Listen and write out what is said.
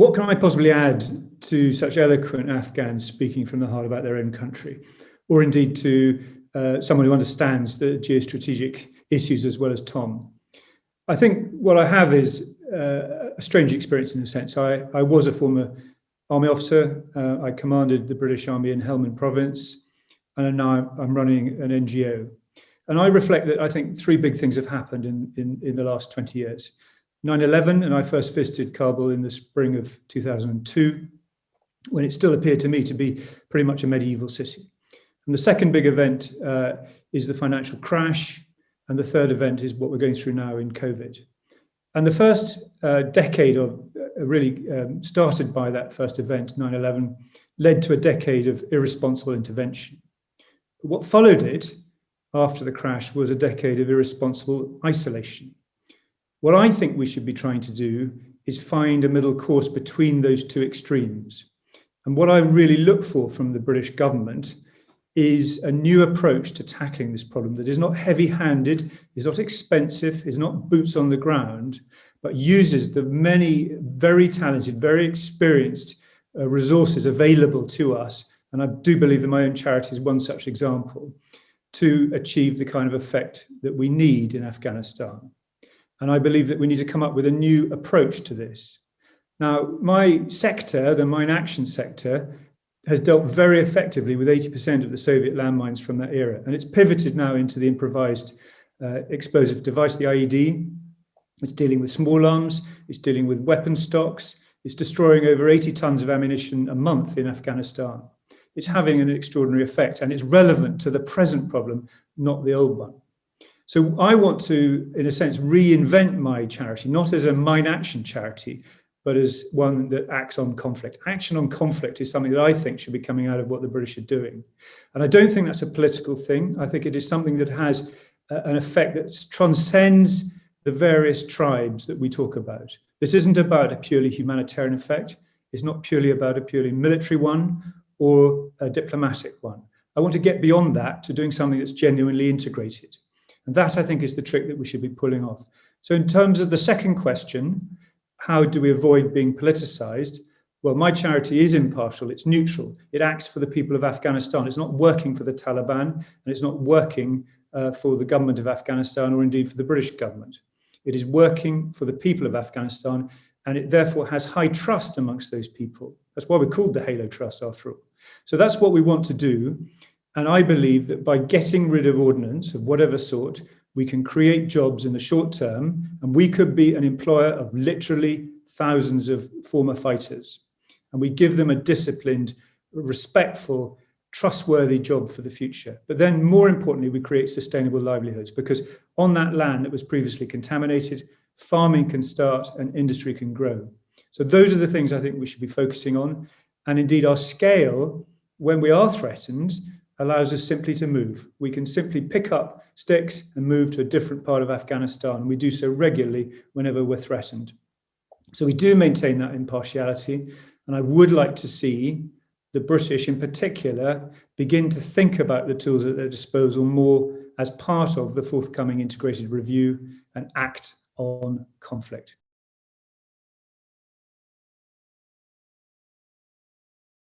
What can I possibly add to such eloquent Afghans speaking from the heart about their own country, or indeed to someone who understands the geostrategic issues as well as Tom? I think what I have is a strange experience in a sense. I was a former army officer. I commanded the British Army in Helmand province, and now I'm running an NGO. And I reflect that I think three big things have happened in the last 20 years. 9/11, and I first visited Kabul in the spring of 2002, when it still appeared to me to be pretty much a medieval city. And the second big event is the financial crash, and the third event is what we're going through now in COVID. And the first decade of really started by that first event, 9/11, led to a decade of irresponsible intervention. But what followed it after the crash was a decade of irresponsible isolation. What I think we should be trying to do is find a middle course between those two extremes. And what I really look for from the British government is a new approach to tackling this problem that is not heavy-handed, is not expensive, is not boots on the ground, but uses the many very talented, very experienced resources available to us. And I do believe that my own charity is one such example, to achieve the kind of effect that we need in Afghanistan. And I believe that we need to come up with a new approach to this. Now, my sector, the mine action sector, has dealt very effectively with 80% of the Soviet landmines from that era. And it's pivoted now into the improvised explosive device, the IED. It's dealing with small arms, it's dealing with weapon stocks, it's destroying over 80 tons of ammunition a month in Afghanistan. It's having an extraordinary effect, and it's relevant to the present problem, not the old one. So I want to, in a sense, reinvent my charity, not as a mine action charity, but as one that acts on conflict. Action on conflict is something that I think should be coming out of what the British are doing. And I don't think that's a political thing. I think it is something that has an effect that transcends the various tribes that we talk about. This isn't about a purely humanitarian effect. It's not purely about a purely military one or a diplomatic one. I want to get beyond that to doing something that's genuinely integrated. And that, I think, is the trick that we should be pulling off. So in terms of the second question, how do we avoid being politicized? Well, my charity is impartial, it's neutral. It acts for the people of Afghanistan. It's not working for the Taliban, and it's not working for the government of Afghanistan or indeed for the British government. It is working for the people of Afghanistan, and it therefore has high trust amongst those people. That's why we're called the Halo Trust, after all. So that's what we want to do. And I believe that by getting rid of ordnance of whatever sort, we can create jobs in the short term, and we could be an employer of literally thousands of former fighters. And we give them a disciplined, respectful, trustworthy job for the future. But then more importantly, we create sustainable livelihoods, because on that land that was previously contaminated, farming can start and industry can grow. So those are the things I think we should be focusing on. And indeed, our scale, when we are threatened, allows us simply to move. We can simply pick up sticks and move to a different part of Afghanistan. And we do so regularly whenever we're threatened. So we do maintain that impartiality. And I would like to see the British in particular begin to think about the tools at their disposal more as part of the forthcoming integrated review and act on conflict.